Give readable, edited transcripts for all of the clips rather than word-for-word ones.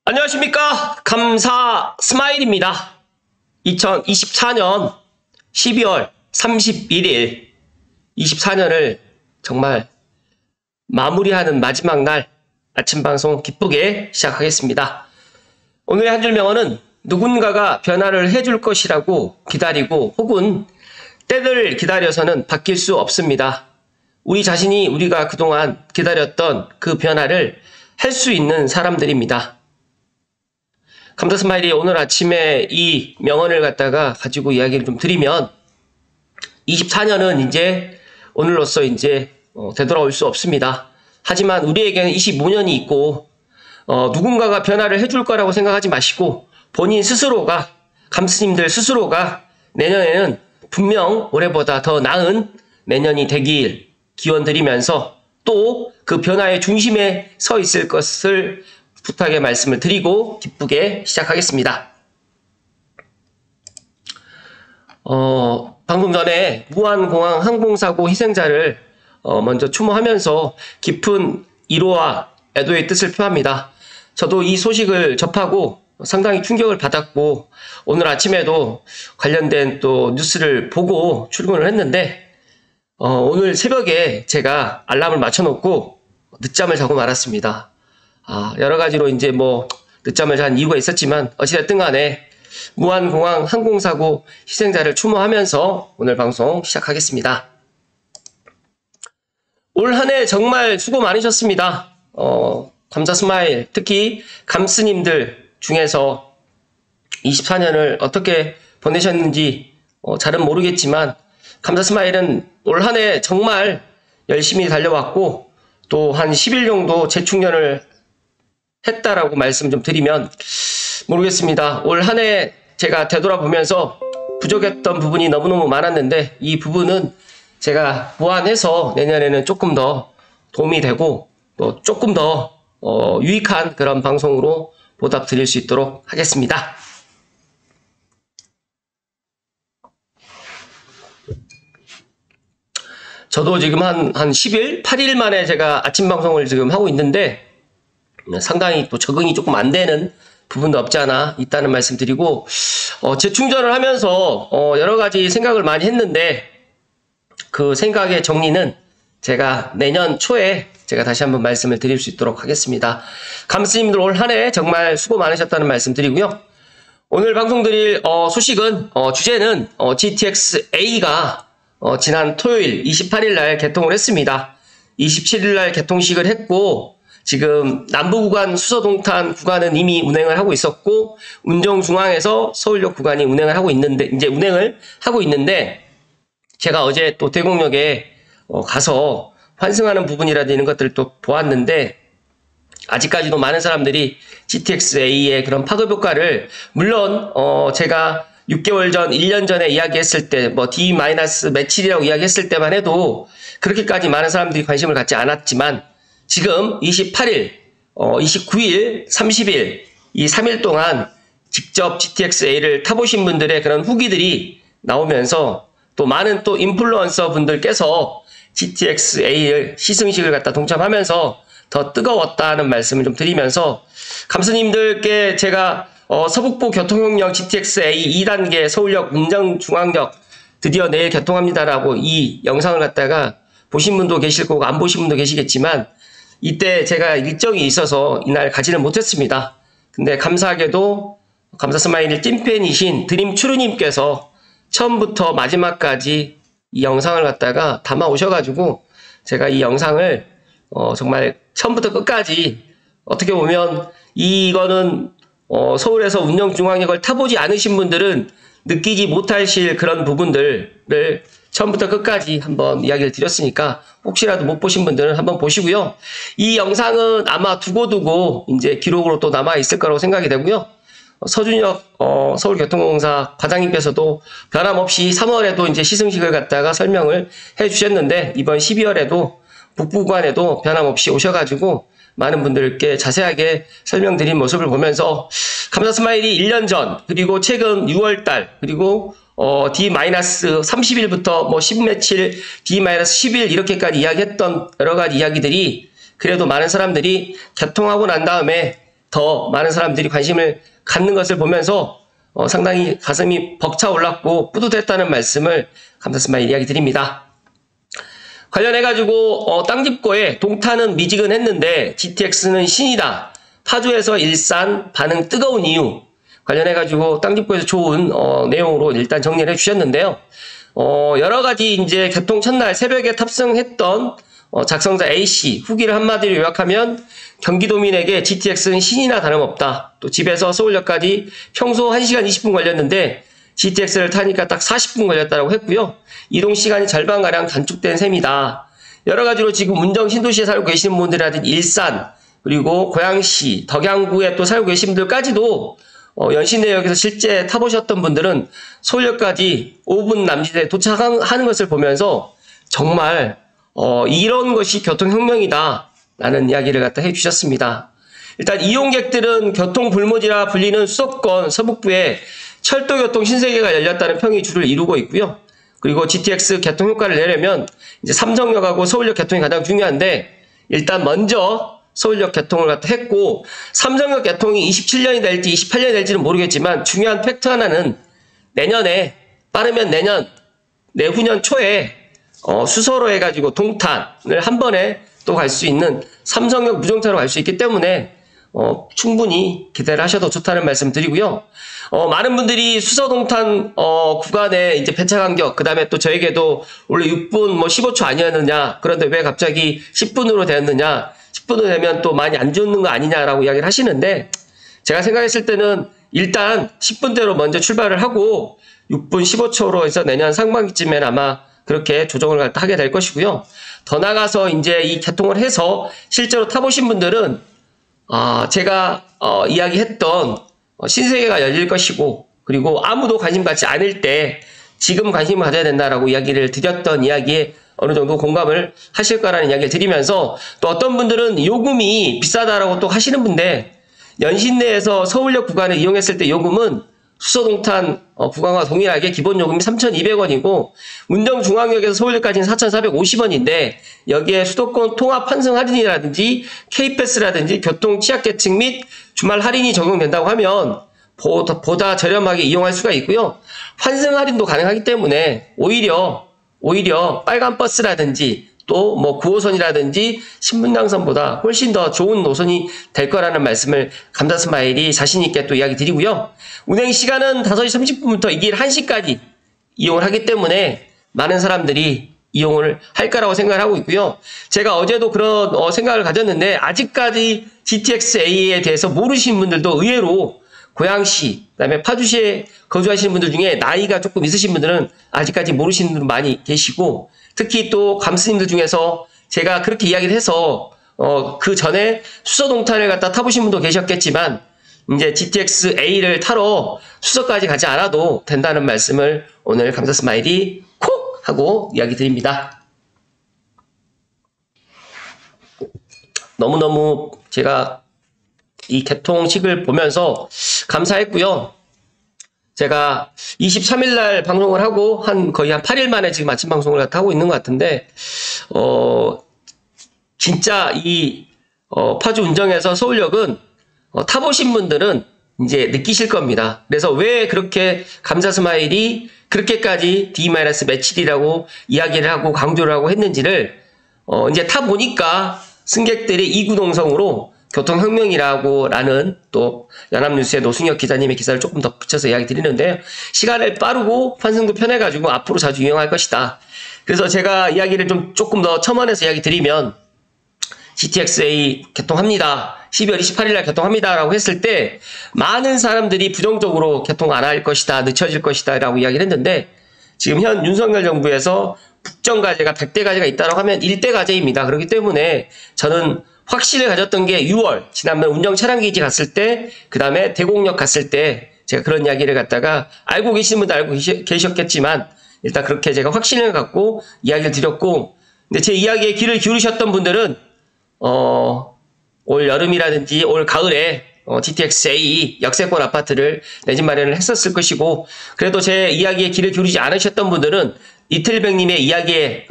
안녕하십니까. 감사 스마일입니다. 2024년 12월 31일 24년을 정말 마무리하는 마지막 날 아침 방송 기쁘게 시작하겠습니다. 오늘의 한 줄 명언은 누군가가 변화를 해줄 것이라고 기다리고 혹은 때를 기다려서는 바뀔 수 없습니다. 우리 자신이 우리가 그동안 기다렸던 그 변화를 할 수 있는 사람들입니다. 감사 스마일이 오늘 아침에 이 명언을 갖다가 가지고 이야기를 좀 드리면 24년은 이제 오늘로써 이제 되돌아올 수 없습니다. 하지만 우리에게는 25년이 있고 누군가가 변화를 해줄 거라고 생각하지 마시고 본인 스스로가 감스님들 스스로가 내년에는 분명 올해보다 더 나은 내년이 되길 기원드리면서 또 그 변화의 중심에 서 있을 것을 부탁의 말씀을 드리고 기쁘게 시작하겠습니다. 방금 전에 무한공항 항공사고 희생자를 먼저 추모하면서 깊은 위로와 애도의 뜻을 표합니다. 저도 이 소식을 접하고 상당히 충격을 받았고 오늘 아침에도 관련된 또 뉴스를 보고 출근을 했는데 오늘 새벽에 제가 알람을 맞춰놓고 늦잠을 자고 말았습니다. 여러 가지로 이제 늦잠을 잔 이유가 있었지만 어찌됐든 간에 무한공항 항공사고 희생자를 추모하면서 오늘 방송 시작하겠습니다. 올 한 해 정말 수고 많으셨습니다. 감사 스마일, 특히 감스님들 중에서 24년을 어떻게 보내셨는지 잘은 모르겠지만 감사 스마일은 올 한 해 정말 열심히 달려왔고 또 한 10일 정도 재충전을 했다라고 말씀 좀 드리면 모르겠습니다. 올 한 해 제가 되돌아보면서 부족했던 부분이 너무너무 많았는데 이 부분은 제가 보완해서 내년에는 조금 더 도움이 되고 또 조금 더 유익한 그런 방송으로 보답 드릴 수 있도록 하겠습니다. 저도 지금 한 10일, 8일 만에 제가 아침 방송을 지금 하고 있는데 상당히 또 적응이 조금 안 되는 부분도 없지 않아 있다는 말씀 드리고 재충전을 하면서 여러 가지 생각을 많이 했는데 그 생각의 정리는 제가 내년 초에 제가 다시 한번 말씀을 드릴 수 있도록 하겠습니다. 감스님들 올 한 해 정말 수고 많으셨다는 말씀 드리고요. 오늘 방송 드릴 소식은 주제는 GTX-A가 지난 토요일 28일 날 개통을 했습니다. 27일 날 개통식을 했고 지금 남부구간 수서동탄 구간은 이미 운행을 하고 있었고 운정중앙에서 서울역 구간이 운행을 하고 있는데 제가 어제 또 대곡역에 가서 환승하는 부분이라든지 이런 것들을 또 보았는데 아직까지도 많은 사람들이 GTX-A의 그런 파급 효과를 물론 제가 6개월 전, 1년 전에 이야기했을 때 D- 며칠이라고 이야기했을 때만 해도 그렇게까지 많은 사람들이 관심을 갖지 않았지만 지금 28일, 29일, 30일 이 3일 동안 직접 GTX-A를 타보신 분들의 그런 후기들이 나오면서 또 많은 또 인플루언서 분들께서 GTX-A를 시승식을 갖다 동참하면서 더 뜨거웠다는 말씀을 좀 드리면서 감스님들께 제가 서북부 교통협력 GTX-A 2단계 서울역 운정중앙역 드디어 내일 개통합니다라고 이 영상을 갖다가 보신 분도 계실 거고 안 보신 분도 계시겠지만 이때 제가 일정이 있어서 이날 가지는 못했습니다. 근데 감사하게도 감사 스마일의 찐팬이신 드림추루님께서 처음부터 마지막까지 이 영상을 갖다가 담아 오셔가지고 제가 이 영상을 정말 처음부터 끝까지 어떻게 보면 이거는 서울에서 운정중앙역을 타보지 않으신 분들은 느끼지 못하실 그런 부분들을 처음부터 끝까지 한번 이야기를 드렸으니까 혹시라도 못 보신 분들은 한번 보시고요. 이 영상은 아마 두고두고 이제 기록으로 또 남아 있을 거라고 생각이 되고요. 서준혁 서울교통공사 과장님께서도 변함없이 3월에도 이제 시승식을 갖다가 설명을 해 주셨는데 이번 12월에도 북부구간에도 변함없이 오셔가지고 많은 분들께 자세하게 설명드린 모습을 보면서 감사 스마일이 1년 전 그리고 최근 6월달 그리고 D-30일부터 10며칠 D-10일 이렇게까지 이야기했던 여러 가지 이야기들이 그래도 많은 사람들이 개통하고 난 다음에 더 많은 사람들이 관심을 갖는 것을 보면서 상당히 가슴이 벅차 올랐고 뿌듯했다는 말씀을 감사스마일 이야기 드립니다. 관련해가지고 땅집고에 동탄은 미지근했는데 GTX는 신이다. 파주에서 일산 반응 뜨거운 이유 관련해가지고 땅집고에서 좋은 내용으로 일단 정리를 해주셨는데요. 여러 가지 이제 개통 첫날 새벽에 탑승했던 작성자 A씨 후기를 한마디로 요약하면 경기도민에게 GTX는 신이나 다름없다. 또 집에서 서울역까지 평소 1시간 20분 걸렸는데 GTX를 타니까 딱 40분 걸렸다고 했고요. 이동 시간이 절반가량 단축된 셈이다. 여러 가지로 지금 운정 신도시에 살고 계시는 분들이라든지 일산 그리고 고양시, 덕양구에 또 살고 계신 분들까지도 연신내역에서 실제 타보셨던 분들은 서울역까지 5분 남짓에 도착하는 것을 보면서 정말 이런 것이 교통혁명이다 라는 이야기를 갖다 해주셨습니다. 일단 이용객들은 교통불모지라 불리는 수도권 서북부에 철도교통 신세계가 열렸다는 평이 주를 이루고 있고요. 그리고 GTX 개통효과를 내려면 이제 삼성역하고 서울역 개통이 가장 중요한데 일단 먼저 서울역 개통을 갖다 했고 삼성역 개통이 27년이 될지 28년이 될지는 모르겠지만 중요한 팩트 하나는 내년에 빠르면 내후년 초에 수서로 해가지고 동탄을 한 번에 또 갈 수 있는 삼성역 무정차로 갈 수 있기 때문에 충분히 기대를 하셔도 좋다는 말씀 드리고요. 많은 분들이 수서 동탄 구간에 이제 배차 간격 그다음에 또 저에게도 원래 6분 15초 아니었느냐 그런데 왜 갑자기 10분으로 되었느냐 10분으로 되면 또 많이 안 좋는 거 아니냐라고 이야기를 하시는데 제가 생각했을 때는 일단 10분대로 먼저 출발을 하고 6분 15초로 해서 내년 상반기쯤엔 아마 그렇게 조정을 하게 될 것이고요. 더 나가서 이제 이 개통을 해서 실제로 타보신 분들은 제가 이야기했던 신세계가 열릴 것이고 그리고 아무도 관심 갖지 않을 때 지금 관심을 가져야 된다라고 이야기를 드렸던 이야기에 어느 정도 공감을 하실 거라는 이야기를 드리면서 또 어떤 분들은 요금이 비싸다라고 또 하시는 분데 연신내에서 서울역 구간을 이용했을 때 요금은 수서동탄 구간과 동일하게 기본 요금이 3,200원이고 운정중앙역에서 서울역까지는 4,450원인데 여기에 수도권 통합 환승 할인이라든지 K패스라든지 교통 취약계층 및 주말 할인이 적용된다고 하면 보다 저렴하게 이용할 수가 있고요. 환승 할인도 가능하기 때문에 오히려 빨간 버스라든지 또 9호선이라든지 신분당선보다 훨씬 더 좋은 노선이 될 거라는 말씀을 감사스마일이 자신있게 또 이야기 드리고요. 운행 시간은 5시 30분부터 이 길 1시까지 이용을 하기 때문에 많은 사람들이 이용을 할 거라고 생각을 하고 있고요. 제가 어제도 그런 생각을 가졌는데 아직까지 GTX-A에 대해서 모르시는 분들도 의외로 고양시, 그다음에 파주시에 거주하시는 분들 중에 나이가 조금 있으신 분들은 아직까지 모르시는 분들 많이 계시고 특히 또 감스님들 중에서 제가 그렇게 이야기를 해서 그 전에 수서동탄을 갖다 타보신 분도 계셨겠지만 이제 GTX-A를 타러 수서까지 가지 않아도 된다는 말씀을 오늘 감사스마일이 콕 하고 이야기 드립니다. 너무너무 제가 이 개통식을 보면서 감사했고요. 제가 23일날 방송을 하고 거의 한 8일 만에 지금 아침 방송을 하고 있는 것 같은데 진짜 이 파주 운정에서 서울역은 타보신 분들은 이제 느끼실 겁니다. 그래서 왜 그렇게 감사스마일이 그렇게까지 D-며칠이라고 이야기를 하고 강조를 하고 했는지를 이제 타보니까 승객들이 이구동성으로 교통혁명이라는 또 연합뉴스의 노승혁 기자님의 기사를 조금 더 붙여서 이야기 드리는데요. 시간을 빠르고 환승도 편해가지고 앞으로 자주 이용할 것이다. 그래서 제가 이야기를 조금 더 첨언해서 이야기 드리면 GTX-A 개통합니다. 12월 28일날 개통합니다. 라고 했을 때 많은 사람들이 부정적으로 개통 안 할 것이다. 늦춰질 것이다. 라고 이야기를 했는데 지금 현 윤석열 정부에서 국정과제가 100대 과제가 있다고 하면 1대 과제입니다. 그렇기 때문에 저는 확신을 가졌던 게 6월 지난번 운정 차량기지 갔을 때 그 다음에 대곡역 갔을 때 제가 그런 이야기를 갖다가 알고 계시는 분도 알고 계셨겠지만 일단 그렇게 제가 확신을 갖고 이야기를 드렸고 근데 제 이야기에 귀를 기울이셨던 분들은 올 여름이라든지 올 가을에 GTX-A 역세권 아파트를 내 집 마련을 했었을 것이고 그래도 제 이야기에 귀를 기울이지 않으셨던 분들은 이틀백님의 이야기에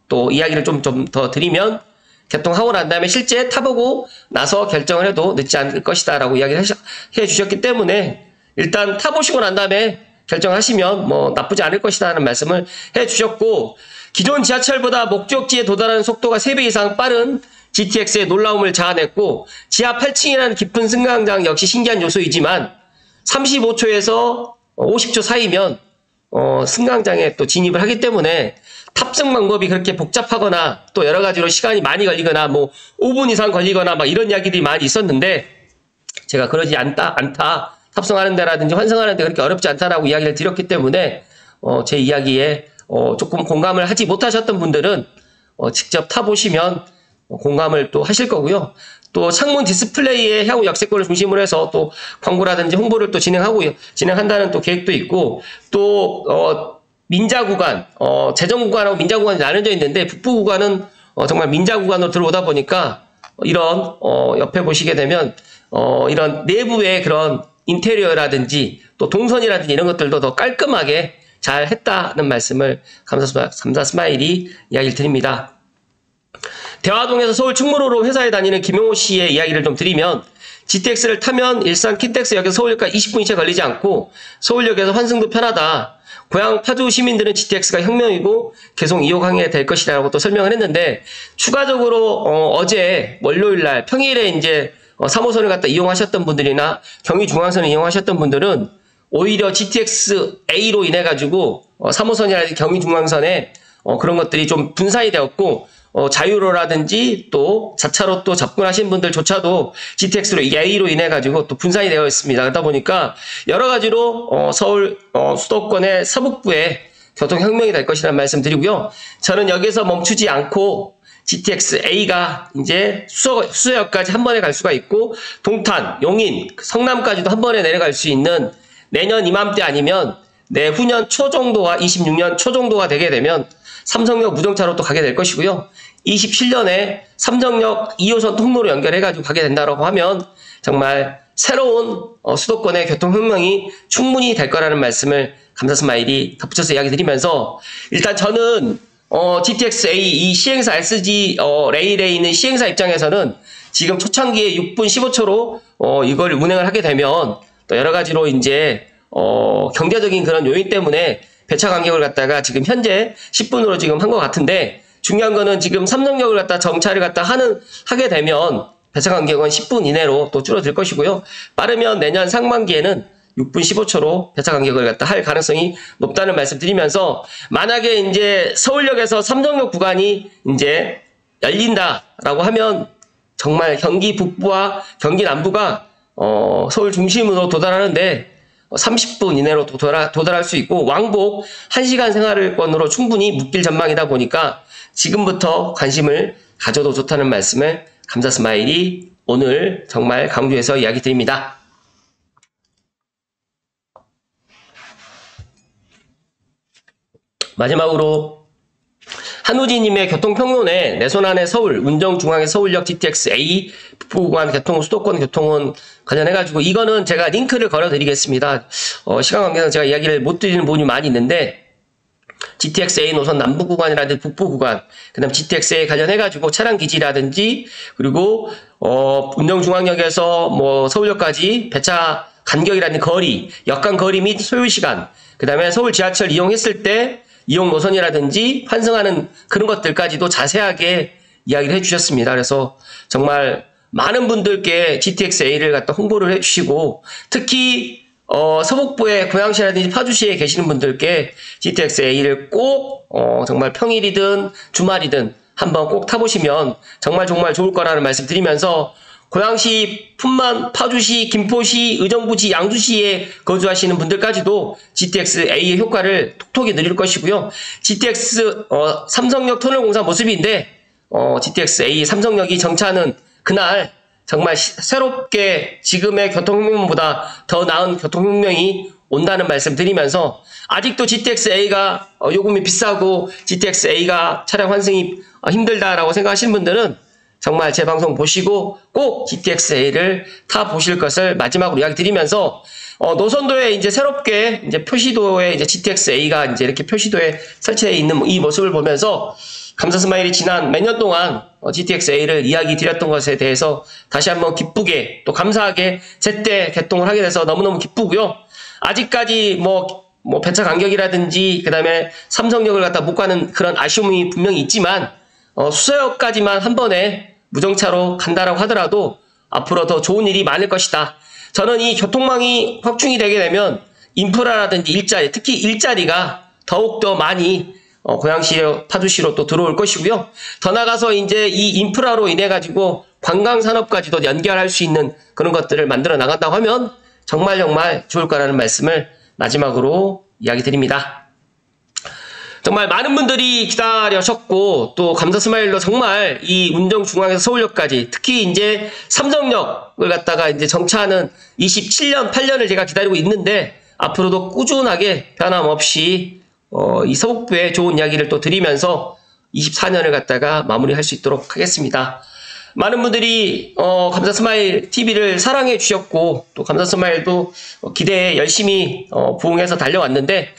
또 이야기를 좀 더 드리면 개통하고 난 다음에 실제 타보고 나서 결정을 해도 늦지 않을 것이다 라고 이야기를 해주셨기 때문에 일단 타보시고 난 다음에 결정하시면 뭐 나쁘지 않을 것이다 라는 말씀을 해주셨고, 기존 지하철보다 목적지에 도달하는 속도가 3배 이상 빠른 GTX의 놀라움을 자아냈고, 지하 8층이라는 깊은 승강장 역시 신기한 요소이지만 35초에서 50초 사이면 승강장에 또 진입을 하기 때문에 탑승 방법이 그렇게 복잡하거나 또 여러 가지로 시간이 많이 걸리거나 뭐 5분 이상 걸리거나 막 이런 이야기들이 많이 있었는데, 제가 그러지 않다 탑승하는 데라든지 환승하는 데 그렇게 어렵지 않다라고 이야기를 드렸기 때문에 제 이야기에 조금 공감을 하지 못하셨던 분들은 직접 타보시면 공감을 또 하실 거고요. 또 창문 디스플레이에 향후 역세권을 중심으로 해서 또 광고라든지 홍보를 또 진행한다는 또 계획도 있고, 또 민자 구간, 재정 구간하고 민자 구간이 나눠져 있는데 북부 구간은 정말 민자 구간으로 들어오다 보니까 이런 옆에 보시게 되면 이런 내부의 그런 인테리어라든지 또 동선이라든지 이런 것들도 더 깔끔하게 잘 했다는 말씀을 감사 스마일이 이야기를 드립니다. 대화동에서 서울 충무로로 회사에 다니는 김용호 씨의 이야기를 좀 드리면, GTX를 타면 일산 킨텍스역에서 서울역까지 20분 채 걸리지 않고 서울역에서 환승도 편하다. 고향 파주 시민들은 GTX가 혁명이고 계속 이용하게 될 것이라고 또 설명을 했는데, 추가적으로 어제 월요일날 평일에 이제 3호선을 갖다 이용하셨던 분들이나 경의중앙선을 이용하셨던 분들은 오히려 GTX A로 인해 가지고 3호선이라든지 경의중앙선에 그런 것들이 좀 분산이 되었고, 자유로라든지 또 자차로 또 접근하신 분들조차도 GTX로 A로 인해 가지고 또 분산이 되어 있습니다. 그러다 보니까 여러 가지로 서울 수도권의 서북부에 교통혁명이 될 것이라는 말씀 드리고요. 저는 여기서 멈추지 않고 GTX A가 이제 수서역까지 한 번에 갈 수가 있고, 동탄, 용인, 성남까지도 한 번에 내려갈 수 있는 내년 이맘때 아니면 내후년 초 정도와 26년 초 정도가 되게 되면 삼성역 무정차로 또 가게 될 것이고요. 27년에 삼성역 2호선 통로로 연결해가지고 가게 된다고 하면 정말 새로운 수도권의 교통혁명이 충분히 될 거라는 말씀을 감사 스마일이 덧붙여서 이야기 드리면서, 일단 저는 GTX A 이 시행사 SG 레일에 있는 시행사 입장에서는 지금 초창기에 6분 15초로 이걸 운행을 하게 되면 또 여러 가지로 이제 경제적인 그런 요인 때문에 배차 간격을 갖다가 지금 현재 10분으로 지금 한 것 같은데, 중요한 거는 지금 삼성역을 갖다 정차를 갖다 하게 되면 배차 간격은 10분 이내로 또 줄어들 것이고요. 빠르면 내년 상반기에는 6분 15초로 배차 간격을 갖다 할 가능성이 높다는 말씀 드리면서, 만약에 이제 서울역에서 삼성역 구간이 이제 열린다라고 하면 정말 경기 북부와 경기 남부가 서울 중심으로 도달하는데 30분 이내로 도달할 수 있고, 왕복 1시간 생활권으로 충분히 묶일 전망이다 보니까 지금부터 관심을 가져도 좋다는 말씀을 감사 스마일이 오늘 정말 강조해서 이야기 드립니다. 마지막으로 한우진님의 교통평론에 내 손 안에 서울, 운정중앙의 서울역 GTX A 북부구간 교통, 수도권 교통은 관련해가지고 이거는 제가 링크를 걸어드리겠습니다. 시간 관계상 제가 이야기를 못 드리는 부분이 많이 있는데, GTX A 노선 남부구간이라든지 북부구간, 그 다음 GTX A 관련해가지고 차량 기지라든지, 그리고 운정중앙역에서 뭐 서울역까지 배차 간격이라든지 거리, 역간 거리 및 소요시간, 그 다음에 서울 지하철 이용했을 때 이용 노선이라든지 환승하는 그런 것들까지도 자세하게 이야기를 해주셨습니다. 그래서 정말 많은 분들께 GTX A를 갖다 홍보를 해주시고, 특히 서북부의 고양시라든지 파주시에 계시는 분들께 GTX A를 꼭 정말 평일이든 주말이든 한번 꼭 타보시면 정말 좋을 거라는 말씀 드리면서, 고양시뿐만 파주시, 김포시, 의정부시, 양주시에 거주하시는 분들까지도 GTX A의 효과를 톡톡히 누릴 것이고요. GTX 삼성역 터널공사 모습인데 GTX A 삼성역이 정차하는 그날 정말 새롭게 지금의 교통혁명보다 더 나은 교통혁명이 온다는 말씀 드리면서, 아직도 GTX A가 요금이 비싸고 GTX A가 차량 환승이 힘들다라고 생각하시는 분들은 정말 제 방송 보시고 꼭 GTX A를 타 보실 것을 마지막으로 이야기 드리면서, 노선도에 이제 새롭게 이제 표시도에 이제 GTX A가 이제 이렇게 표시도에 설치되어 있는 이 모습을 보면서 감사 스마일이 지난 몇 년 동안 GTX-A를 이야기 드렸던 것에 대해서 다시 한번 기쁘게 또 감사하게 제때 개통을 하게 돼서 너무너무 기쁘고요. 아직까지 뭐 배차 간격이라든지 그다음에 삼성역을 갖다 못 가는 그런 아쉬움이 분명히 있지만 수서역까지만 한 번에 무정차로 간다라고 하더라도 앞으로 더 좋은 일이 많을 것이다. 저는 이 교통망이 확충이 되게 되면 인프라라든지 일자리, 특히 일자리가 더욱더 많이 고양시로, 파주시로 또 들어올 것이고요. 더 나가서 이제 이 인프라로 인해 가지고 관광산업까지도 연결할 수 있는 그런 것들을 만들어 나간다고 하면 정말 좋을 거라는 말씀을 마지막으로 이야기 드립니다. 정말 많은 분들이 기다려셨고 또 감사 스마일로 정말 이 운정 중앙에서 서울역까지 특히 이제 삼성역을 갖다가 이제 정차하는 27년, 8년을 제가 기다리고 있는데 앞으로도 꾸준하게 변함없이 이 서북부의 좋은 이야기를 또 드리면서 24년을 갖다가 마무리할 수 있도록 하겠습니다. 많은 분들이 감사 스마일 TV를 사랑해 주셨고 또 감사 스마일도 기대에 열심히 부응해서 달려왔는데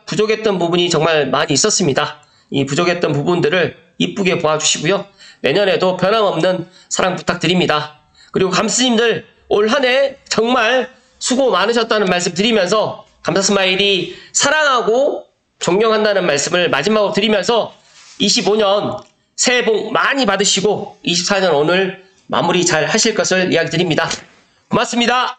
부족했던 부분이 정말 많이 있었습니다. 이 부족했던 부분들을 이쁘게 보아주시고요. 내년에도 변함없는 사랑 부탁드립니다. 그리고 감스님들 올 한 해 정말 수고 많으셨다는 말씀 드리면서 감사 스마일이 사랑하고 존경한다는 말씀을 마지막으로 드리면서 25년 새해 복 많이 받으시고 24년 오늘 마무리 잘 하실 것을 이야기 드립니다. 고맙습니다.